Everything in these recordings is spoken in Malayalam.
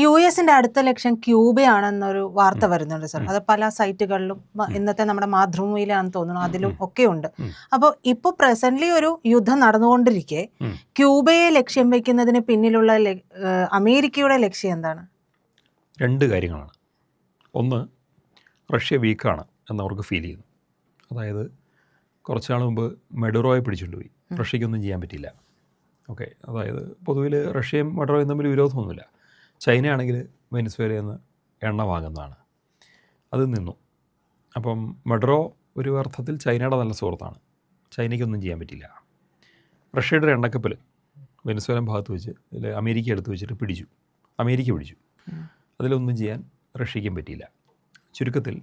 US-ന്റെ അടുത്ത ലക്ഷ്യം ക്യൂബയാണെന്നൊരു വാർത്ത വരുന്നുണ്ട് സർ. അത് പല സൈറ്റുകളിലും ഇന്നത്തെ നമ്മുടെ മാതൃഭൂമിയിലാണെന്ന് തോന്നുന്നു, അതിലും ഒക്കെ ഉണ്ട്. അപ്പോൾ ഇപ്പോൾ പ്രസന്റ്ലി ഒരു യുദ്ധം നടന്നുകൊണ്ടിരിക്കെ ക്യൂബയെ ലക്ഷ്യം വെക്കുന്നതിന് പിന്നിലുള്ള അമേരിക്കയുടെ ലക്ഷ്യം എന്താണ്? രണ്ട് കാര്യങ്ങളാണ്. ഒന്ന്, റഷ്യ വീക്കാണ് എന്നവർക്ക് ഫീൽ ചെയ്യുന്നു. അതായത് കുറച്ച് നാൾ മുമ്പ് മെഡുറോയെ പിടിച്ചുകൊണ്ട് പോയി, റഷ്യക്കൊന്നും ചെയ്യാൻ പറ്റില്ല. ഓക്കെ, അതായത് പൊതുവിൽ റഷ്യയും മെഡുറോയും തമ്മിൽ വിരോധമൊന്നുമില്ല. ചൈനയാണെങ്കിൽ വെനിസ്വേലയിൽ നിന്ന് എണ്ണ വാങ്ങുന്നതാണ്, അത് നിന്നു. അപ്പം മെഡുറോ ഒരു അർത്ഥത്തിൽ ചൈനയുടെ നല്ല സുഹൃത്താണ്, ചൈനയ്ക്കൊന്നും ചെയ്യാൻ പറ്റില്ല. റഷ്യയുടെ ഒരു എണ്ണക്കപ്പൽ വെനിസ്വേലൻ ഭാഗത്ത് വെച്ച് അമേരിക്ക എടുത്ത് വെച്ചിട്ട് പിടിച്ചു, അമേരിക്ക പിടിച്ചു. അതിലൊന്നും ചെയ്യാൻ റഷ്യയ്ക്കും പറ്റിയില്ല. ചുരുക്കത്തിൽ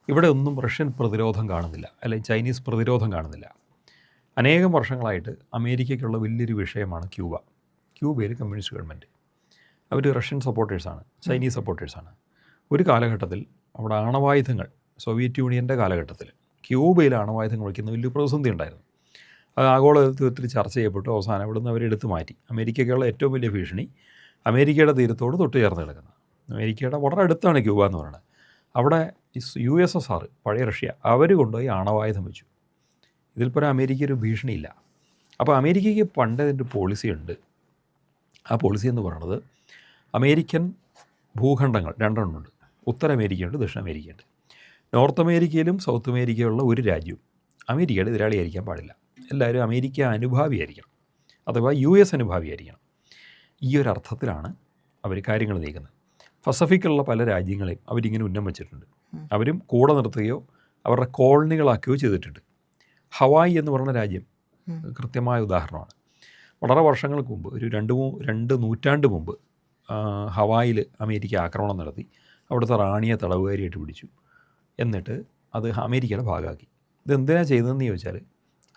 ഇവിടെ ഒന്നും റഷ്യൻ പ്രതിരോധം കാണുന്നില്ല, അല്ലെങ്കിൽ ചൈനീസ് പ്രതിരോധം കാണുന്നില്ല. അനേകം വർഷങ്ങളായിട്ട് അമേരിക്കയ്ക്കുള്ള വലിയൊരു വിഷയമാണ് ക്യൂബ. ക്യൂബയിൽ കമ്മ്യൂണിസ്റ്റ് ഗവൺമെൻറ്, അവർ റഷ്യൻ സപ്പോർട്ടേഴ്സാണ്, ചൈനീസ് സപ്പോർട്ടേഴ്സാണ്. ഒരു കാലഘട്ടത്തിൽ അവിടെ ആണവായുധങ്ങൾ, സോവിയറ്റ് യൂണിയൻ്റെ കാലഘട്ടത്തിൽ ക്യൂബയിൽ ആണവായുധങ്ങൾ വയ്ക്കുന്ന വലിയ പ്രതിസന്ധി ഉണ്ടായിരുന്നു. അത് ആഗോളതലത്തിൽ ചർച്ച ചെയ്യപ്പെട്ടു. അവസാനം ഇവിടുന്ന് അവരെടുത്ത് മാറ്റി. അമേരിക്കയ്ക്കുള്ള ഏറ്റവും വലിയ ഭീഷണി അമേരിക്കയുടെ തീരത്തോട് തൊട്ട് ചേർന്ന് കിടക്കുന്ന, അമേരിക്കയുടെ വളരെ അടുത്താണ് ക്യൂബ എന്ന് പറയുന്നത്. അവിടെ USSR, പഴയ റഷ്യ, അവർ കൊണ്ടുപോയി ആണവായുധം വെച്ചു. ഇതിൽ പരം അമേരിക്ക ഒരു ഭീഷണിയില്ല. അപ്പോൾ അമേരിക്കയ്ക്ക് പണ്ട് അതിൻ്റെ പോളിസിയുണ്ട്. ആ പോളിസി എന്ന് പറയുന്നത്, അമേരിക്കൻ ഭൂഖണ്ഡങ്ങൾ രണ്ടെണ്ണമുണ്ട്. ഉത്തര അമേരിക്കയുണ്ട്, ദക്ഷിണ അമേരിക്കയുണ്ട്. നോർത്ത് അമേരിക്കയിലും സൗത്ത് അമേരിക്കയിലുള്ള ഒരു രാജ്യവും അമേരിക്കയുടെ എതിരാളിയായിരിക്കാൻ പാടില്ല. എല്ലാവരും അമേരിക്ക അനുഭാവിയായിരിക്കണം, അഥവാ US അനുഭാവിയായിരിക്കണം. ഈ ഒരു അർത്ഥത്തിലാണ് അവർ കാര്യങ്ങൾ നീക്കുന്നത്. പസഫിക്കുള്ള പല രാജ്യങ്ങളെയും അവരിങ്ങനെ ഉന്നം വച്ചിട്ടുണ്ട്. അവരും കൂടെ നിർത്തുകയോ അവരുടെ കോളനികളാക്കുകയോ ചെയ്തിട്ടുണ്ട്. ഹവായി എന്ന് പറയുന്ന രാജ്യം കൃത്യമായ ഉദാഹരണമാണ്. വളരെ വർഷങ്ങൾക്ക് മുമ്പ്, ഒരു രണ്ട് നൂറ്റാണ്ട് മുമ്പ് ഹവായിൽ അമേരിക്ക ആക്രമണം നടത്തി. അവിടുത്തെ റാണിയെ തടവുകാരിയായിട്ട് പിടിച്ചു. എന്നിട്ട് അത് അമേരിക്കയുടെ ഭാഗമാക്കി. ഇതെന്തിനാണ് ചെയ്തതെന്ന് ചോദിച്ചാൽ,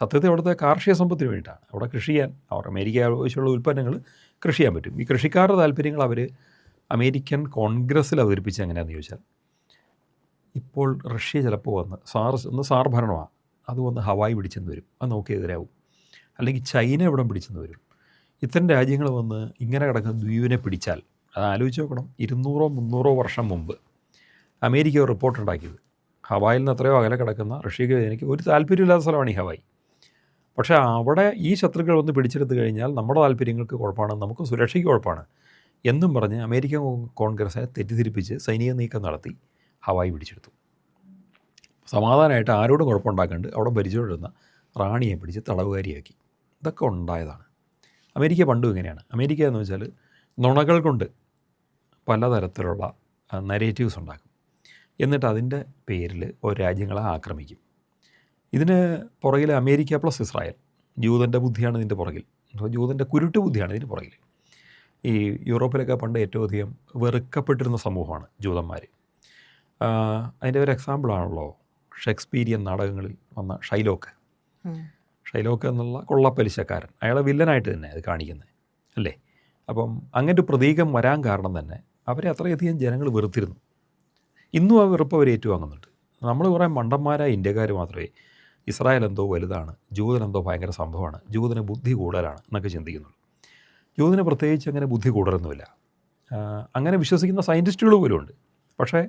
സത്യത്തിൽ അവിടുത്തെ കാർഷിക സമ്പത്തിന് വേണ്ടിയിട്ടാണ്. അവിടെ കൃഷി ചെയ്യാൻ, അവർ അമേരിക്ക ആവശ്യമുള്ള ഉൽപ്പന്നങ്ങൾ കൃഷി ചെയ്യാൻ പറ്റും. ഈ കൃഷിക്കാരുടെ താല്പര്യങ്ങൾ അവർ അമേരിക്കൻ കോൺഗ്രസ്സിൽ അവതരിപ്പിച്ച് എങ്ങനെയാണെന്ന് ചോദിച്ചാൽ, ഇപ്പോൾ റഷ്യ ചിലപ്പോൾ വന്ന് സാർ ഭരണമാണ്, അത് വന്ന് ഹവായി പിടിച്ചെന്ന് വരും, അത് നമുക്ക് എതിരാവും. അല്ലെങ്കിൽ ചൈന ഇവിടെ പിടിച്ചെന്ന് വരും. ഇത്തരം രാജ്യങ്ങൾ വന്ന് ഇങ്ങനെ കിടക്കുന്ന ദ്വീപിനെ പിടിച്ചാൽ, അത് ആലോചിച്ച് നോക്കണം. 200-300 വർഷം മുമ്പ് അമേരിക്ക ഒരു റിപ്പോർട്ടുണ്ടാക്കിയത്, ഹവായിൽ നിന്ന് എത്രയോ അകലെ കിടക്കുന്ന റഷ്യക്ക് എനിക്ക് ഒരു താല്പര്യമില്ലാത്ത സ്ഥലമാണ് ഈ ഹവായി. പക്ഷേ അവിടെ ഈ ശത്രുക്കൾ വന്ന് പിടിച്ചെടുത്ത് കഴിഞ്ഞാൽ നമ്മുടെ താല്പര്യങ്ങൾക്ക് കുഴപ്പമാണ്, നമുക്ക് സുരക്ഷയ്ക്ക് കുഴപ്പമാണ് എന്നും പറഞ്ഞ് അമേരിക്കൻ കോൺഗ്രസിനെ തെറ്റിദ്ധരിപ്പിച്ച് സൈനിക നീക്കം നടത്തി ഹവായി പിടിച്ചെടുത്തു. സമാധാനമായിട്ട് ആരോടും കുഴപ്പമുണ്ടാക്കാണ്ട് അവിടെ ഭരിച്ചുകൊണ്ടിരുന്ന റാണിയെ പിടിച്ച് തടവുകാരിയാക്കി. ഇതൊക്കെ ഉണ്ടായതാണ്. അമേരിക്ക പണ്ടും ഇങ്ങനെയാണ്. അമേരിക്ക എന്ന് വെച്ചാൽ നുണകൾ കൊണ്ട് പലതരത്തിലുള്ള നരേറ്റീവ്സ് ഉണ്ടാക്കും. എന്നിട്ട് അതിൻ്റെ പേരിൽ ഓരോ രാജ്യങ്ങളെ ആക്രമിക്കും. ഇതിന് പുറകിൽ അമേരിക്ക പ്ലസ് ഇസ്രായേൽ, ജൂതൻ്റെ ബുദ്ധിയാണ് ഇതിൻ്റെ പുറകിൽ, ജൂതൻ്റെ കുരുട്ട് ബുദ്ധിയാണ് ഇതിൻ്റെ പുറകിൽ. ഈ യൂറോപ്പിലൊക്കെ പണ്ട് ഏറ്റവും അധികം വെറുക്കപ്പെട്ടിരുന്ന സമൂഹമാണ് ജൂതന്മാർ. അതിൻ്റെ ഒരു എക്സാമ്പിളാണല്ലോ ഷേക്സ്പീരിയൻ നാടകങ്ങളിൽ വന്ന ഷൈലോക്ക് എന്നുള്ള കൊള്ളപ്പലിശക്കാരൻ. അയാളെ വില്ലനായിട്ട് തന്നെ അത് കാണിക്കുന്നത് അല്ലേ. അപ്പം അങ്ങനെ ഒരു പ്രതീകം വരാൻ കാരണം തന്നെ അവരെ അത്രയധികം ജനങ്ങൾ വെറുത്തിരുന്നു. ഇന്നും ആ വെറുപ്പ് അവർ ഏറ്റുവാങ്ങുന്നുണ്ട്. നമ്മൾ കുറേ മണ്ടന്മാരായ ഇന്ത്യക്കാർ മാത്രമേ ഇസ്രായേൽ എന്തോ വലുതാണ്, ജൂതൻ എന്തോ ഭയങ്കര സംഭവമാണ്, ജൂതന് ബുദ്ധി കൂടുതലാണ് എന്നൊക്കെ ചിന്തിക്കുന്നുള്ളൂ. ജൂതന് പ്രത്യേകിച്ച് അങ്ങനെ ബുദ്ധി കൂടുതലൊന്നുമില്ല. അങ്ങനെ വിശ്വസിക്കുന്ന സയൻറ്റിസ്റ്റുകൾ പോലും ഉണ്ട്. പക്ഷേ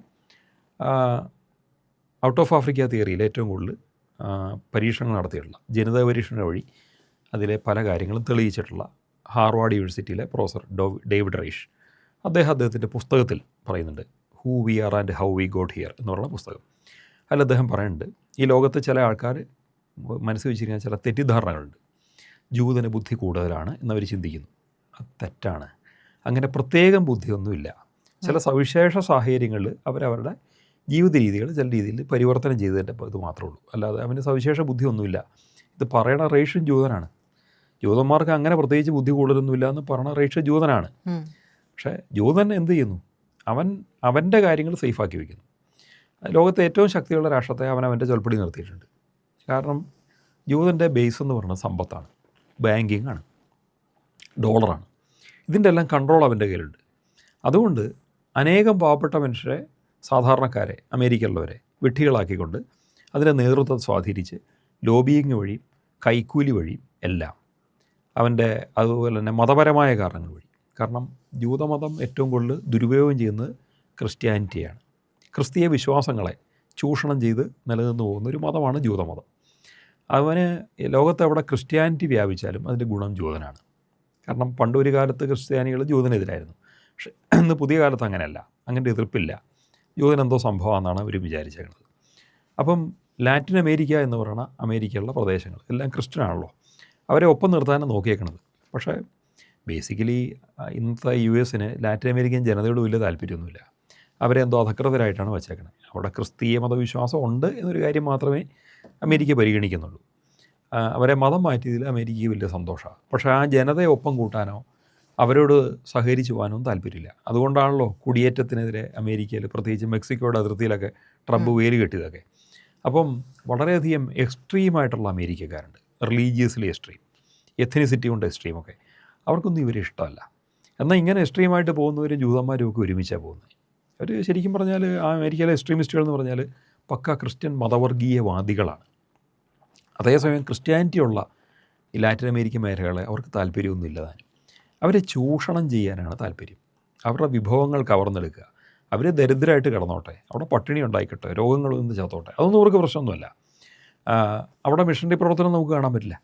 ഔട്ട് ഓഫ് ആഫ്രിക്ക തിയറിയിൽ ഏറ്റവും കൂടുതൽ പരീക്ഷണങ്ങൾ നടത്തിയിട്ടുള്ള, ജനിതക പരീക്ഷണങ്ങൾ വഴി അതിലെ പല കാര്യങ്ങളും തെളിയിച്ചിട്ടുള്ള ഹാർവാർഡ് യൂണിവേഴ്സിറ്റിയിലെ പ്രൊഫസർ ഡേവിഡ് റൈഷ്, അദ്ദേഹത്തിൻ്റെ പുസ്തകത്തിൽ പറയുന്നുണ്ട്, who we are and how we got here എന്ന് പറയുന്ന പുസ്തകം. അതിൽ അദ്ദേഹം പറയുന്നുണ്ട്, ഈ ലോകത്ത് ചില ആൾക്കാർ മനസ്സിൽ വെച്ചിരിക്കുന്ന ചില തെറ്റിദ്ധാരണകളുണ്ട്. ജൂതന് ബുദ്ധി കൂടുതലാണ് എന്നവർ ചിന്തിക്കുന്നു. അത് തെറ്റാണ്. അങ്ങനെ പ്രത്യേകം ബുദ്ധിയൊന്നുമില്ല. ചില സവിശേഷ സാഹചര്യങ്ങളിൽ അവരവരുടെ ജീവിത രീതികൾ ചില രീതിയിൽ പരിവർത്തനം ചെയ്തതിൻ്റെ ഇത് മാത്രമേ ഉള്ളൂ. അല്ലാതെ അവന് സവിശേഷ ബുദ്ധിയൊന്നുമില്ല. ഇത് പറയണ റേഷ്യൻ ജൂതനാണ്. ജൂതന്മാർക്ക് അങ്ങനെ പ്രത്യേകിച്ച് ബുദ്ധി കൂടുതലൊന്നുമില്ല എന്ന് പറയണ റേഷ്യൻ ജൂതനാണ്. പക്ഷേ ജൂതൻ എന്ത് ചെയ്യുന്നു? അവൻ്റെ കാര്യങ്ങൾ സേഫാക്കി വയ്ക്കുന്നു. ലോകത്തെ ഏറ്റവും ശക്തിയുള്ള രാഷ്ട്രത്തെ അവൻ്റെ ചൊൽപ്പടി നിർത്തിയിട്ടുണ്ട്. കാരണം ജൂതൻ്റെ ബേസ് എന്ന് പറയുന്നത് സമ്പത്താണ്, ബാങ്കിങ് ആണ്, ഡോളറാണ്. ഇതിൻ്റെ എല്ലാം കൺട്രോൾ അവൻ്റെ കയ്യിലുണ്ട്. അതുകൊണ്ട് അനേകം പാവപ്പെട്ട മനുഷ്യരെ, സാധാരണക്കാരെ, അമേരിക്കയിലുള്ളവരെ വിഡ്ഢികളാക്കിക്കൊണ്ട് അതിൻ്റെ നേതൃത്വം സ്വാധീനിച്ച് ലോബിയിങ് വഴിയും കൈക്കൂലി വഴിയും എല്ലാം അവൻ്റെ, അതുപോലെ തന്നെ മതപരമായ കാരണങ്ങൾ വഴി. കാരണം ജൂതമതം ഏറ്റവും കൂടുതൽ ദുരുപയോഗം ചെയ്യുന്നത് ക്രിസ്ത്യാനിറ്റിയാണ്. ക്രിസ്തീയ വിശ്വാസങ്ങളെ ചൂഷണം ചെയ്ത് നിലനിന്ന് പോകുന്ന ഒരു മതമാണ് ജൂതമതം. അവന് ലോകത്ത് എവിടെ ക്രിസ്ത്യാനിറ്റി വ്യാപിച്ചാലും അതിൻ്റെ ഗുണം ജൂതനാണ്. കാരണം പണ്ടൊരു കാലത്ത് ക്രിസ്ത്യാനികൾ ജൂതനെതിരായിരുന്നു. പക്ഷേ ഇന്ന് പുതിയ കാലത്ത് അങ്ങനെയല്ല, അങ്ങനെ എതിർപ്പില്ല. ജൂതൻ എന്തോ സംഭവമാണെന്നാണ് അവർ വിചാരിച്ചേക്കുന്നത്. അപ്പം ലാറ്റിൻ അമേരിക്ക എന്ന് പറയുന്ന അമേരിക്കയിലുള്ള പ്രദേശങ്ങൾ എല്ലാം ക്രിസ്ത്യനാണല്ലോ, അവരെ ഒപ്പം നിർത്താനാണ് നോക്കിയേക്കണത്. പക്ഷേ ബേസിക്കലി ഇന്നത്തെ US-ന് ലാറ്റിൻ അമേരിക്കൻ ജനതയോട് വലിയ താല്പര്യമൊന്നുമില്ല. അവരെ എന്തോ അധകൃതരായിട്ടാണ് വച്ചേക്കുന്നത്. അവിടെ ക്രിസ്തീയ മതവിശ്വാസം ഉണ്ട് എന്നൊരു കാര്യം മാത്രമേ അമേരിക്ക പരിഗണിക്കുന്നുള്ളൂ. അവരെ മതം മാറ്റിയതിൽ അമേരിക്കയ്ക്ക് വലിയ സന്തോഷമാണ്. പക്ഷേ ആ ജനതയെ ഒപ്പം കൂട്ടാനോ അവരോട് സഹകരിച്ചു പോകാനോ താല്പര്യമില്ല. അതുകൊണ്ടാണല്ലോ കുടിയേറ്റത്തിനെതിരെ അമേരിക്കയിൽ, പ്രത്യേകിച്ച് മെക്സിക്കോയുടെ അതിർത്തിയിലൊക്കെ ട്രംപ് വേര് കെട്ടിയതൊക്കെ. അപ്പം വളരെയധികം എക്സ്ട്രീമായിട്ടുള്ള അമേരിക്കക്കാരുണ്ട്, റിലീജിയസ്ലി എക്സ്ട്രീം, എത്നിസിറ്റി കൊണ്ട് എക്സ്ട്രീമൊക്കെ. അവർക്കൊന്നും ഇവരെ ഇഷ്ടമല്ല. എന്നാൽ ഇങ്ങനെ എക്സ്ട്രീമായിട്ട് പോകുന്നവരും ജൂതന്മാരും ഒക്കെ ഒരുമിച്ചാണ് പോകുന്നത്. അവർ ശരിക്കും പറഞ്ഞാൽ ആ അമേരിക്കയിലെ എക്സ്ട്രീമിസ്റ്റുകൾ എന്ന് പറഞ്ഞാൽ പക്ക ക്രിസ്ത്യൻ മതവർഗീയവാദികളാണ്. അതേസമയം ക്രിസ്ത്യാനിറ്റി ഉള്ള ഈ ലാറ്റിൻ അമേരിക്കൻ മേഖലകളെ അവർക്ക് താല്പര്യമൊന്നുമില്ല താനും. അവരെ ചൂഷണം ചെയ്യാനാണ് താല്പര്യം. അവരുടെ വിഭവങ്ങൾ കവർന്നെടുക്കുക. അവർ ദരിദ്രമായിട്ട് കിടന്നോട്ടെ, അവിടെ പട്ടിണി ഉണ്ടായിക്കോട്ടെ, രോഗങ്ങളിൽ നിന്ന് ചത്തോട്ടെ, അതൊന്നും അവർക്ക് പ്രശ്നമൊന്നുമല്ല. അവിടെ മിഷണറി പ്രവർത്തനം നമുക്ക് കാണാൻ പറ്റില്ല.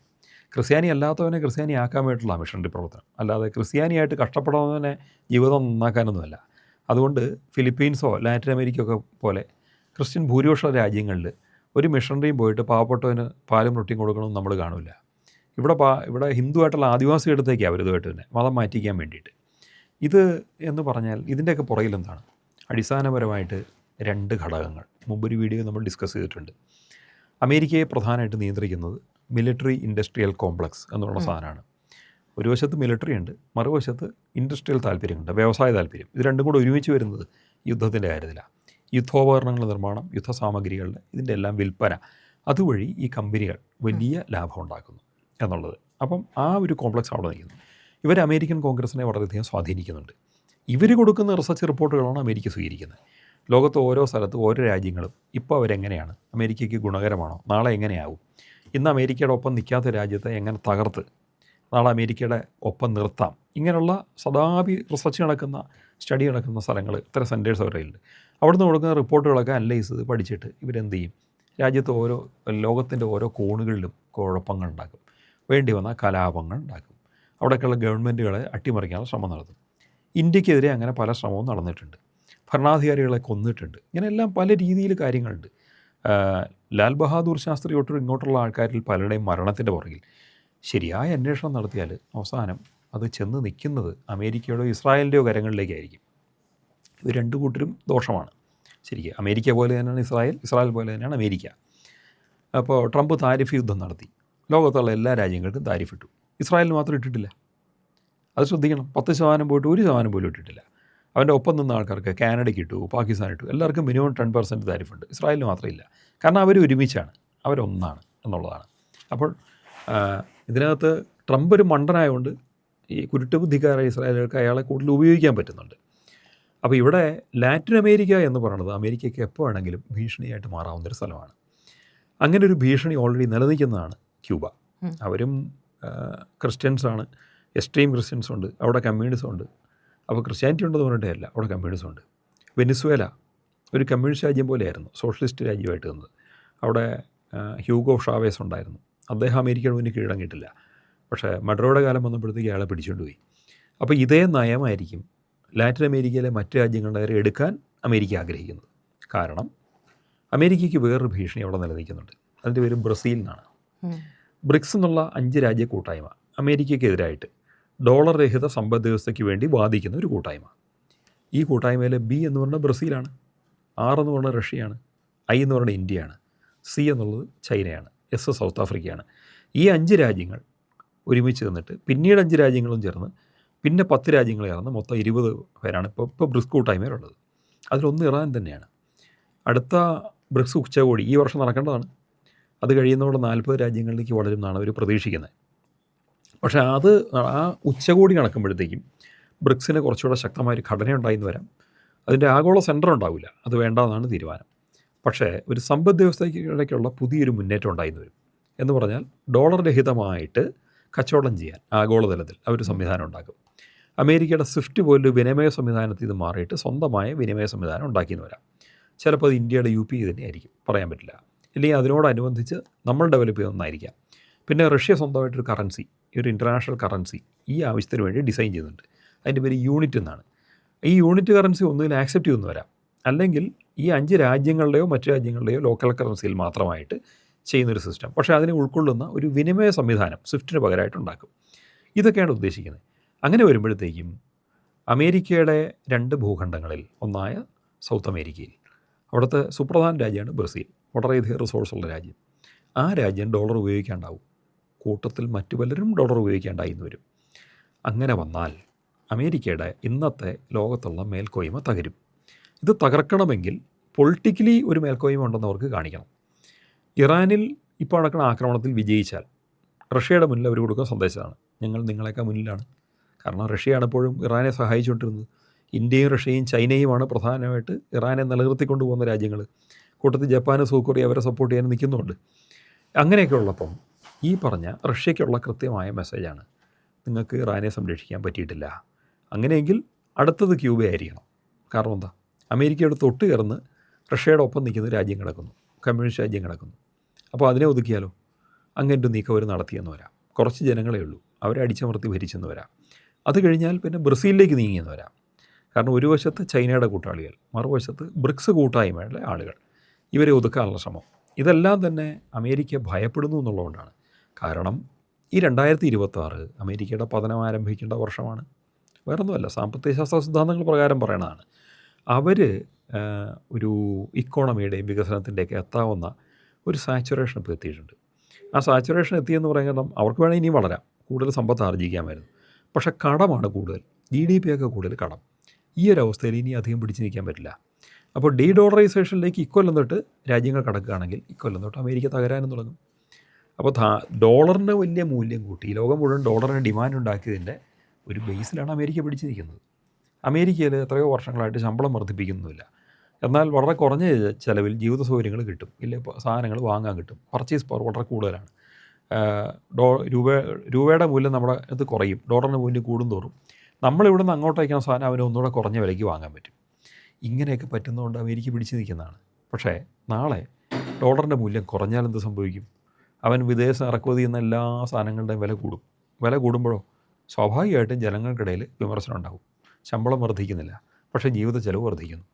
ക്രിസ്ത്യാനി അല്ലാത്തവനെ ക്രിസ്ത്യാനി ആക്കാൻ വേണ്ടിയിട്ടുള്ള മിഷണറി പ്രവർത്തനം, അല്ലാതെ ക്രിസ്ത്യാനിയായിട്ട് കഷ്ടപ്പെടുന്നവനെ ജീവിതം നന്നാക്കാനൊന്നുമല്ല. അതുകൊണ്ട് ഫിലിപ്പീൻസോ ലാറ്റിൻ അമേരിക്കയൊക്കെ പോലെ ക്രിസ്ത്യൻ ഭൂരിപക്ഷ രാജ്യങ്ങളിൽ ഒരു മിഷണറിയും പോയിട്ട് പാവപ്പെട്ടവന് പാലും റൊട്ടിയും കൊടുക്കണമെന്ന് നമ്മൾ കാണില്ല. ഇവിടെ ഹിന്ദുവായിട്ടുള്ള ആദിവാസിയുടെ അവരിതുമായിട്ട് തന്നെ മതം മാറ്റിക്കാൻ വേണ്ടിയിട്ട്. ഇത് എന്ന് പറഞ്ഞാൽ ഇതിൻ്റെയൊക്കെ പുറകിൽ എന്താണ്? അടിസ്ഥാനപരമായിട്ട് 2 ഘടകങ്ങൾ മുമ്പൊരു വീഡിയോ നമ്മൾ ഡിസ്കസ് ചെയ്തിട്ടുണ്ട്. അമേരിക്കയെ പ്രധാനമായിട്ട് നിയന്ത്രിക്കുന്നത് മിലിറ്ററി ഇൻഡസ്ട്രിയൽ കോംപ്ലക്സ് എന്നുള്ള സാധനമാണ്. ഒരു വശത്ത് മിലിറ്ററി ഉണ്ട്, മറുവശത്ത് ഇൻഡസ്ട്രിയൽ താല്പര്യമുണ്ട്, വ്യവസായ താല്പര്യം. ഇത് രണ്ടും കൂടെ ഒരുമിച്ച് വരുന്നത് യുദ്ധത്തിൻ്റെ കാര്യത്തിലാണ്. യുദ്ധോപകരണങ്ങളുടെ നിർമ്മാണം, യുദ്ധസാമഗ്രികളുടെ ഇതിൻ്റെ എല്ലാം വിൽപ്പന, അതുവഴി ഈ കമ്പനികൾ വലിയ ലാഭം ഉണ്ടാക്കുന്നു എന്നുള്ളത്. അപ്പം ആ ഒരു കോംപ്ലക്സ് അവിടെ നിൽക്കുന്നു. ഇവർ അമേരിക്കൻ കോൺഗ്രസിനെ വളരെയധികം സ്വാധീനിക്കുന്നുണ്ട്. ഇവർ കൊടുക്കുന്ന റിസർച്ച് റിപ്പോർട്ടുകളാണ് അമേരിക്ക സ്വീകരിക്കുന്നത്. ലോകത്ത് ഓരോ സ്ഥലത്തും ഓരോ രാജ്യങ്ങളും ഇപ്പോൾ അവരെങ്ങനെയാണ്, അമേരിക്കയ്ക്ക് ഗുണകരമാണോ, നാളെ എങ്ങനെയാവും, ഇന്ന് അമേരിക്കയുടെ ഒപ്പം നിൽക്കാത്ത രാജ്യത്തെ എങ്ങനെ തകർത്ത് നാളെ അമേരിക്കയുടെ ഒപ്പം നിർത്താം, ഇങ്ങനെയുള്ള സദാപി റിസർച്ച് നടക്കുന്ന, സ്റ്റഡി നടക്കുന്ന സ്ഥലങ്ങൾ, ഇത്ര സെൻറ്റേഴ്സ് അവരുണ്ട്. അവിടുന്ന് കൊടുക്കുന്ന റിപ്പോർട്ടുകളൊക്കെ അനലൈസ് ചെയ്ത് പഠിച്ചിട്ട് ഇവരെന്ത് ചെയ്യും? രാജ്യത്ത് ലോകത്തിൻ്റെ ഓരോ കോണുകളിലും കുഴപ്പങ്ങൾ ഉണ്ടാക്കും, വേണ്ടി വന്നാൽ കലാപങ്ങൾ ഉണ്ടാക്കും, അവിടെയൊക്കെയുള്ള ഗവൺമെൻറ്റുകളെ അട്ടിമറിക്കാനുള്ള ശ്രമം നടത്തും. ഇന്ത്യക്കെതിരെ അങ്ങനെ പല ശ്രമവും നടന്നിട്ടുണ്ട്, ഭരണാധികാരികളെ കൊന്നിട്ടുണ്ട്. ഇങ്ങനെയെല്ലാം പല രീതിയിൽ കാര്യങ്ങളുണ്ട്. ലാൽ ബഹാദൂർ ശാസ്ത്രി തൊട്ട് ഇങ്ങോട്ടുള്ള ആൾക്കാരിൽ പലരുടെയും മരണത്തിൻ്റെ പുറകിൽ ശരിയായ അന്വേഷണം നടത്തിയാൽ അവസാനം അത് ചെന്ന് നിൽക്കുന്നത് അമേരിക്കയുടെയോ ഇസ്രായേലിൻ്റെയോ കരങ്ങളിലേക്കായിരിക്കും. ഇത് 2 കൂട്ടരും ദോഷമാണ് ശരിക്കും. അമേരിക്ക പോലെ തന്നെയാണ് ഇസ്രായേൽ, ഇസ്രായേൽ പോലെ തന്നെയാണ് അമേരിക്ക. അപ്പോൾ ട്രംപ് താരിഫ് യുദ്ധം നടത്തി, ലോകത്തുള്ള എല്ലാ രാജ്യങ്ങൾക്കും താരിഫ് ഇട്ടു, ഇസ്രായേലിന് മാത്രം ഇട്ടിട്ടില്ല. അത് ശ്രദ്ധിക്കണം. 10% പോയിട്ട് 1% പോലും ഇട്ടിട്ടില്ല. അവൻ്റെ ഒപ്പം നിന്ന ആൾക്കാർക്ക് കാനഡയ്ക്ക് ഇട്ടു, പാകിസ്ഥാൻ ഇട്ടു, എല്ലാവർക്കും മിനിമം 10% താരിഫുണ്ട്. ഇസ്രായേലിന് മാത്രമില്ല. കാരണം അവർ ഒരുമിച്ചാണ്, അവരൊന്നാണ് എന്നുള്ളതാണ്. അപ്പോൾ ഇതിനകത്ത് ട്രംപ് ഒരു മണ്ടനായതുകൊണ്ട് ഈ കുരുട്ടുബുദ്ധിക്കാരായ ഇസ്രായേലുകൾക്ക് അയാളെ കൂടുതൽ ഉപയോഗിക്കാൻ പറ്റുന്നുണ്ട്. അപ്പോൾ ഇവിടെ ലാറ്റിൻ അമേരിക്ക എന്ന് പറയുന്നത് അമേരിക്കയ്ക്ക് എപ്പോൾ വേണമെങ്കിലും ഭീഷണിയായിട്ട് മാറാവുന്നൊരു സ്ഥലമാണ്. അങ്ങനെ ഒരു ഭീഷണി ഓൾറെഡി നിലനിൽക്കുന്നതാണ് ക്യൂബ. അവരും ക്രിസ്ത്യൻസാണ്, എക്സ്ട്രീം ക്രിസ്ത്യൻസ് ഉണ്ട്, അവിടെ കമ്മ്യൂണിസം ഉണ്ട്. അപ്പോൾ ക്രിസ്ത്യാനിറ്റി ഉണ്ടെന്ന് പറഞ്ഞിട്ടല്ല, അവിടെ കമ്മ്യൂണിസം ഉണ്ട്. വെനിസ്വേല ഒരു കമ്മ്യൂണിസ്റ്റ് രാജ്യം പോലെയായിരുന്നു, സോഷ്യലിസ്റ്റ് രാജ്യമായിട്ട് നിന്നത്. അവിടെ ഹ്യൂഗോ ഷാവേസ് ഉണ്ടായിരുന്നു. അദ്ദേഹം അമേരിക്കയുടെ മുന്നിൽ കീഴടങ്ങിയിട്ടില്ല. പക്ഷേ മഡറോയുടെ കാലം വന്നപ്പോഴത്തേക്ക് അയാളെ പിടിച്ചുകൊണ്ട് പോയി. അപ്പോൾ ഇതേ നയമായിരിക്കും ലാറ്റിൻ അമേരിക്കയിലെ മറ്റ് രാജ്യങ്ങളുടെ വരെ എടുക്കാൻ അമേരിക്ക ആഗ്രഹിക്കുന്നത്. കാരണം അമേരിക്കയ്ക്ക് വേറൊരു ഭീഷണി അവിടെ നിലനിൽക്കുന്നുണ്ട്. അതിൻ്റെ പേര് ബ്രസീൽ എന്നാണ്. ബ്രിക്സ് എന്നുള്ള 5 രാജ്യ കൂട്ടായ്മ അമേരിക്കയ്ക്കെതിരായിട്ട് ഡോളർ രഹിത സമ്പദ് വ്യവസ്ഥയ്ക്ക് വേണ്ടി വാദിക്കുന്ന ഒരു കൂട്ടായ്മ. ഈ കൂട്ടായ്മയിലെ B എന്ന് പറഞ്ഞാൽ ബ്രസീലാണ്, R എന്ന് പറഞ്ഞാൽ റഷ്യയാണ്, I എന്ന് പറഞ്ഞാൽ ഇന്ത്യയാണ്, C എന്നുള്ളത് ചൈനയാണ്, S സൗത്ത് ആഫ്രിക്കയാണ്. ഈ 5 രാജ്യങ്ങൾ ഒരുമിച്ച് നിന്നിട്ട് പിന്നീട് 5 രാജ്യങ്ങളും ചേർന്ന് പിന്നെ 10 രാജ്യങ്ങൾ ചേർന്ന് മൊത്തം 20 പേരാണ് ഇപ്പോൾ ബ്രിക്സ് കൂട്ടായ്മയിലുള്ളത്. അതിലൊന്ന് ഇറാൻ തന്നെയാണ്. അടുത്ത ബ്രിക്സ് ഉച്ചകോടി ഈ വർഷം നടക്കേണ്ടതാണ്. അത് കഴിയുന്നതോടെ 40 രാജ്യങ്ങളിലേക്ക് വളരുമെന്നാണ് അവർ പ്രതീക്ഷിക്കുന്നത്. പക്ഷേ ആ ഉച്ചകോടി നടക്കുമ്പോഴത്തേക്കും ബ്രിക്സിന് കുറച്ചുകൂടെ ശക്തമായൊരു ഘടന ഉണ്ടായിന്ന് വരാം. അതിൻ്റെ ആഗോള സെൻറ്റർ ഉണ്ടാവില്ല, അത് വേണ്ടെന്നാണ് തീരുമാനം. പക്ഷേ ഒരു സമ്പദ് വ്യവസ്ഥയ്ക്കിടയ്ക്കുള്ള പുതിയൊരു മുന്നേറ്റം ഉണ്ടായിന്ന് വരും. എന്ന് പറഞ്ഞാൽ ഡോളർ രഹിതമായിട്ട് കച്ചവടം ചെയ്യാൻ ആഗോളതലത്തിൽ അവർ സംവിധാനം ഉണ്ടാക്കും. അമേരിക്കയുടെ സ്വിഫ്റ്റ് പോലൊരു വിനിമയ സംവിധാനത്തിൽ ഇത് മാറിയിട്ട് സ്വന്തമായ വിനിമയ സംവിധാനം ഉണ്ടാക്കിയെന്ന് വരാം. ചിലപ്പോൾ അത് ഇന്ത്യയുടെ UPI തന്നെയായിരിക്കും, പറയാൻ പറ്റില്ല. ഇല്ലെങ്കിൽ അതിനോടനുബന്ധിച്ച് നമ്മൾ ഡെവലപ്പ് ചെയ്യുന്നതായിരിക്കാം. പിന്നെ റഷ്യ സ്വന്തമായിട്ടൊരു കറൻസി, ഒരു ഇൻ്റർനാഷണൽ കറൻസി ഈ ആവശ്യത്തിന് വേണ്ടി ഡിസൈൻ ചെയ്യുന്നുണ്ട്. അതിൻ്റെ പേര് യൂണിറ്റ് എന്നാണ്. ഈ യൂണിറ്റ് കറൻസി ഒന്നുകിൽ ആക്സെപ്റ്റ് ചെയ്യുമെന്ന് വരാം, അല്ലെങ്കിൽ ഈ 5 രാജ്യങ്ങളുടെയോ മറ്റു രാജ്യങ്ങളുടെയോ ലോക്കൽ കറൻസിയിൽ മാത്രമായിട്ട് ചെയ്യുന്നൊരു സിസ്റ്റം. പക്ഷേ അതിനെ ഉൾക്കൊള്ളുന്ന ഒരു വിനിമയ സംവിധാനം സ്വിഫ്റ്റിന് പകരമായിട്ടുണ്ടാക്കും. ഇതൊക്കെയാണ് ഉദ്ദേശിക്കുന്നത്. അങ്ങനെ വരുമ്പോഴത്തേക്കും അമേരിക്കയുടെ 2 ഭൂഖണ്ഡങ്ങളിൽ ഒന്നായ സൗത്ത് അമേരിക്കയിൽ അവിടുത്തെ സുപ്രധാന രാജ്യമാണ് ബ്രസീൽ, വളരെയധികം റിസോഴ്സുള്ള രാജ്യം. ആ രാജ്യം ഡോളർ ഉപയോഗിക്കാണ്ടാവും. കൂട്ടത്തിൽ മറ്റു പലരും ഡോളർ ഉപയോഗിക്കേണ്ടായി എന്ന് വരും. അങ്ങനെ വന്നാൽ അമേരിക്കയുടെ ഇന്നത്തെ ലോകത്തുള്ള മേൽക്കോയ്മ തകരും. ഇത് തകർക്കണമെങ്കിൽ പൊളിറ്റിക്കലി ഒരു മേൽക്കോയ്മ ഉണ്ടെന്ന് അവർക്ക് കാണിക്കണം. ഇറാനിൽ ഇപ്പോൾ നടക്കുന്ന ആക്രമണത്തിൽ വിജയിച്ചാൽ റഷ്യയുടെ മുന്നിൽ അവർ കൊടുക്കുന്ന സന്ദേശമാണ്, ഞങ്ങൾ നിങ്ങളെക്കാൾ മുന്നിലാണ്. കാരണം റഷ്യയാണ് എപ്പോഴും ഇറാനെ സഹായിച്ചുകൊണ്ടിരുന്നത്. ഇന്ത്യയും റഷ്യയും ചൈനയുമാണ് പ്രധാനമായിട്ട് ഇറാനെ നിലനിർത്തിക്കൊണ്ട് പോകുന്ന രാജ്യങ്ങൾ. കൂട്ടത്തിൽ ജപ്പാനും സൗത്ത് കൊറിയ അവരെ സപ്പോർട്ട് ചെയ്യാൻ നിൽക്കുന്നുണ്ട്. അങ്ങനെയൊക്കെ ഉള്ളപ്പം ഈ പറഞ്ഞ റഷ്യയ്ക്കുള്ള കൃത്യമായ മെസ്സേജാണ്, നിങ്ങൾക്ക് ഇറാനെ സംരക്ഷിക്കാൻ പറ്റിയിട്ടില്ല. അങ്ങനെയെങ്കിൽ അടുത്തത് ക്യൂബ ആയിരിക്കണം. കാരണം എന്താ, അമേരിക്കയുടെ തൊട്ട് ചേർന്ന് റഷ്യയുടെ ഒപ്പം നിൽക്കുന്ന രാജ്യം കിടക്കുന്നു, കമ്മ്യൂണിസ്റ്റ് രാജ്യം കിടക്കുന്നു. അപ്പോൾ അതിനെ ഒതുക്കിയാലോ? അങ്ങനൊരു നീക്കം അവർ നടത്തിയെന്ന് വരാം. കുറച്ച് ജനങ്ങളേ ഉള്ളൂ, അവരെ അടിച്ചമർത്തി ഭരിച്ചെന്ന് വരാം. അത് കഴിഞ്ഞാൽ പിന്നെ ബ്രസീലിലേക്ക് നീങ്ങിയെന്ന് വരാം. കാരണം ഒരു വശത്ത് ചൈനയുടെ കൂട്ടാളികൾ, മറുവശത്ത് ബ്രിക്സ് കൂട്ടായ്മയുടെ ആളുകൾ, ഇവരെ ഒതുക്കാനുള്ള ശ്രമം. ഇതെല്ലാം തന്നെ അമേരിക്ക ഭയപ്പെടുന്നു എന്നുള്ളതുകൊണ്ടാണ്. കാരണം ഈ 2026 അമേരിക്കയുടെ പതനം ആരംഭിക്കേണ്ട വർഷമാണ്. വേറൊന്നുമല്ല, സാമ്പത്തിക ശാസ്ത്ര സിദ്ധാന്തങ്ങൾ പ്രകാരം പറയണതാണ്. അവർ ഒരു ഇക്കോണമിയുടെയും വികസനത്തിൻ്റെയൊക്കെ എത്താവുന്ന ഒരു സാച്ചുറേഷൻ ഇപ്പോൾ എത്തിയിട്ടുണ്ട്. ആ സാച്ചുറേഷൻ എത്തിയെന്ന് പറയുന്നത് അവർക്ക് വേണമെങ്കിൽ ഇനിയും വളരാം, കൂടുതൽ സമ്പത്ത് ആർജിക്കാമായിരുന്നു. പക്ഷേ കടമാണ് കൂടുതൽ, GDP ഒക്കെ കൂടുതൽ കടം. ഈ ഒരു അവസ്ഥയിൽ ഇനി അധികം പിടിച്ച് നിൽക്കാൻ പറ്റില്ല. അപ്പോൾ ഡീഡോളറൈസേഷനിലേക്ക് ഇക്കൊല്ലം തൊട്ട് രാജ്യങ്ങൾ കടക്കുകയാണെങ്കിൽ ഇക്കൊല്ലം തൊട്ട് അമേരിക്ക തകരാനും തുടങ്ങും. അപ്പോൾ ഡോളറിന് വലിയ മൂല്യം കൂട്ടി ലോകം മുഴുവൻ ഡോളറിന് ഡിമാൻഡ് ഉണ്ടാക്കിയതിൻ്റെ ഒരു ബേസിലാണ് അമേരിക്ക പിടിച്ച് നിൽക്കുന്നത്. അമേരിക്കയിൽ എത്രയോ വർഷങ്ങളായിട്ട് ശമ്പളം വർദ്ധിപ്പിക്കുന്നുമില്ല, എന്നാൽ വളരെ കുറഞ്ഞ ചിലവിൽ ജീവിത സൗകര്യങ്ങൾ കിട്ടും, ഇല്ല സാധനങ്ങൾ വാങ്ങാൻ കിട്ടും. പർച്ചേസ് പവർ വളരെ കൂടുതലാണ്. രൂപയുടെ മൂല്യം നമ്മുടെ ഇത് കുറയും, ഡോളറിൻ്റെ മൂല്യം കൂടുന്തോറും നമ്മളിവിടെ നിന്ന് അങ്ങോട്ട് അയക്കുന്ന സാധനം അവന് ഒന്നുകൂടെ കുറഞ്ഞ വിലയ്ക്ക് വാങ്ങാൻ പറ്റും. ഇങ്ങനെയൊക്കെ പറ്റുന്നതുകൊണ്ട് അമേരിക്ക പിടിച്ച് നിൽക്കുന്നതാണ്. പക്ഷേ നാളെ ഡോളറിൻ്റെ മൂല്യം കുറഞ്ഞാൽ എന്ത് സംഭവിക്കും? അവൻ വിദേശം ഇറക്കുമതി ചെയ്യുന്ന എല്ലാ സാധനങ്ങളുടെയും വില കൂടും. വില കൂടുമ്പോഴോ സ്വാഭാവികമായിട്ടും ജനങ്ങൾക്കിടയിൽ വിമർശനം ഉണ്ടാകും. ശമ്പളം വർദ്ധിക്കുന്നില്ല, പക്ഷേ ജീവിത ചെലവ് വർദ്ധിക്കുന്നു.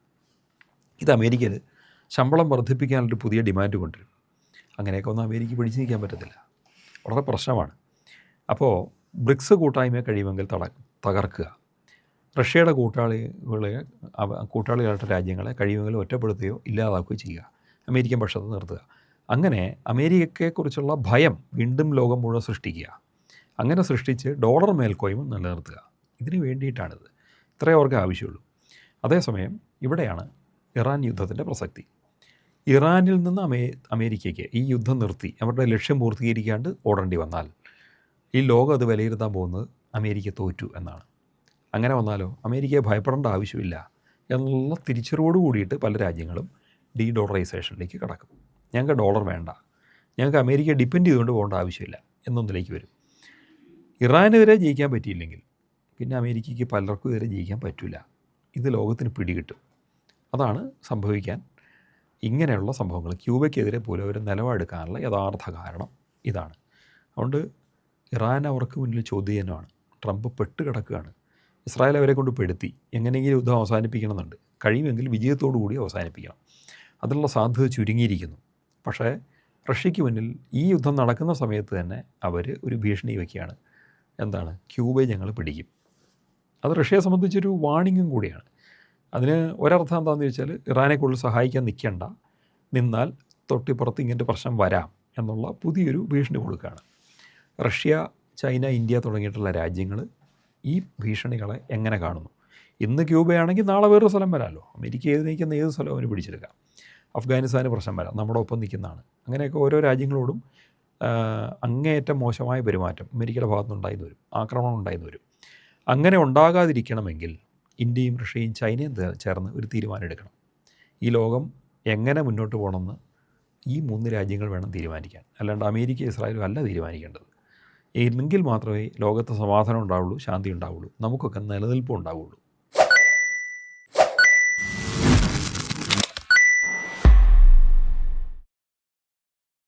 ഇത് അമേരിക്കയിൽ ശമ്പളം വർദ്ധിപ്പിക്കാനൊരു പുതിയ ഡിമാൻഡ് കൊണ്ടുവരും. അങ്ങനെയൊക്കെ ഒന്നും അമേരിക്ക പിടിച്ച് നിൽക്കാൻ പറ്റത്തില്ല, വളരെ പ്രശ്നമാണ്. അപ്പോൾ ബ്രിക്സ് കൂട്ടായ്മയെ കഴിയുമെങ്കിൽ തകർക്കുക, റഷ്യയുടെ കൂട്ടാളികളായിട്ട് രാജ്യങ്ങളെ കഴിയുമെങ്കിൽ ഒറ്റപ്പെടുത്തുകയോ ഇല്ലാതാക്കുകയോ ചെയ്യുക, അമേരിക്കൻ പക്ഷത്ത് നിർത്തുക. അങ്ങനെ അമേരിക്കയെക്കുറിച്ചുള്ള ഭയം വീണ്ടും ലോകം മുഴുവൻ സൃഷ്ടിക്കുക. അങ്ങനെ സൃഷ്ടിച്ച് ഡോളർ മേൽക്കോയ്മ നിലനിർത്തുക. ഇതിന് വേണ്ടിയിട്ടാണിത്. ഇത്രയേ അവർക്ക് ആവശ്യമുള്ളൂ. അതേസമയം ഇവിടെയാണ് ഇറാൻ യുദ്ധത്തിൻ്റെ പ്രസക്തി. ഇറാനിൽ നിന്ന് അമേരിക്കയ്ക്ക് ഈ യുദ്ധം നിർത്തി അവരുടെ ലക്ഷ്യം പൂർത്തീകരിക്കാണ്ട് ഓടേണ്ടി വന്നാൽ ഈ ലോകം അത് വിലയിരുത്താൻ പോകുന്നത് അമേരിക്ക തോറ്റു എന്നാണ്. അങ്ങനെ വന്നാലോ അമേരിക്കയെ ഭയപ്പെടേണ്ട ആവശ്യമില്ല എന്നുള്ള തിരിച്ചറിവോട് കൂടിയിട്ട് പല രാജ്യങ്ങളും ഡീഡോളറൈസേഷനിലേക്ക് കടക്കും. ഞങ്ങൾക്ക് ഡോളർ വേണ്ട, ഞങ്ങൾക്ക് അമേരിക്കയെ ഡിപ്പെൻഡ് ചെയ്തുകൊണ്ട് പോകേണ്ട ആവശ്യമില്ല എന്നൊന്നിലേക്ക് വരും. ഇറാനെതിരെ ജയിക്കാൻ പറ്റിയില്ലെങ്കിൽ പിന്നെ അമേരിക്കയ്ക്ക് പലർക്കും എതിരെ ജയിക്കാൻ പറ്റില്ല. ഇത് ലോകത്തിന് പിടികിട്ടും. അതാണ് സംഭവിക്കാൻ ഇങ്ങനെയുള്ള സംഭവങ്ങൾ. ക്യൂബയ്ക്കെതിരെ പോലും അവർ നിലപാടെടുക്കാനുള്ള യഥാർത്ഥ കാരണം ഇതാണ്. അതുകൊണ്ട് ഇറാൻ അവർക്ക് മുന്നിൽ ചോദ്യചിഹ്നമാണ്. ട്രംപ് പെട്ട് കിടക്കുകയാണ്. ഇസ്രായേൽ അവരെ കൊണ്ട് പെടുത്തി എങ്ങനെയെങ്കിലും യുദ്ധം അവസാനിപ്പിക്കണമെന്നുണ്ട്. കഴിയുമെങ്കിൽ വിജയത്തോടു കൂടി അവസാനിപ്പിക്കണം. അതിനുള്ള സാധ്യത ചുരുങ്ങിയിരിക്കുന്നു. പക്ഷേ റഷ്യയ്ക്ക് മുന്നിൽ ഈ യുദ്ധം നടക്കുന്ന സമയത്ത് തന്നെ അവർ ഒരു ഭീഷണി വയ്ക്കുകയാണ്. എന്താണ്? ക്യൂബയെ ഞങ്ങൾ പിടിക്കും. അത് റഷ്യയെ സംബന്ധിച്ചൊരു വാണിങ്ങും കൂടിയാണ്. അതിന് ഒരർത്ഥം എന്താണെന്ന് ചോദിച്ചാൽ ഇറാനെ കൂടുതൽ സഹായിക്കാൻ നിൽക്കേണ്ട, നിന്നാൽ തൊട്ടിപ്പുറത്ത് ഇങ്ങനത്തെ പ്രശ്നം വരാം എന്നുള്ള പുതിയൊരു ഭീഷണി കൊടുക്കുകയാണ്. റഷ്യ, ചൈന, ഇന്ത്യ തുടങ്ങിയിട്ടുള്ള രാജ്യങ്ങൾ ഈ ഭീഷണികളെ എങ്ങനെ കാണുന്നു? ഇന്ന് ക്യൂബയാണെങ്കിൽ നാളെ വേറൊരു സ്ഥലം വരാമല്ലോ. അമേരിക്ക ഏത് നയിക്കുന്ന ഏത് സ്ഥലവും അവന് പിടിച്ചെടുക്കാം. അഫ്ഗാനിസ്ഥാന് പ്രശ്നം വരാം, നമ്മുടെ ഒപ്പം നിൽക്കുന്നതാണ്. അങ്ങനെയൊക്കെ ഓരോ രാജ്യങ്ങളോടും അങ്ങേയറ്റം മോശമായ പെരുമാറ്റം അമേരിക്കയുടെ ഭാഗത്തുനിന്നുണ്ടായി വരും, ആക്രമണം ഉണ്ടായി വരും. അങ്ങനെ ഉണ്ടാകാതിരിക്കണമെങ്കിൽ ഇന്ത്യയും റഷ്യയും ചൈനയും ചേർന്ന് ഒരു തീരുമാനം എടുക്കണം. ഈ ലോകം എങ്ങനെ മുന്നോട്ട് പോകണമെന്ന് ഈ 3 രാജ്യങ്ങൾ വേണം തീരുമാനിക്കാൻ. അല്ലാണ്ട് അമേരിക്ക ഇസ്രായേലും അല്ല തീരുമാനിക്കേണ്ടത്. എങ്കിൽ മാത്രമേ ലോകത്ത് സമാധാനം ഉണ്ടാവുള്ളൂ, ശാന്തി ഉണ്ടാവുള്ളൂ, നമുക്കൊക്കെ നിലനിൽപ്പും ഉണ്ടാവുള്ളൂ.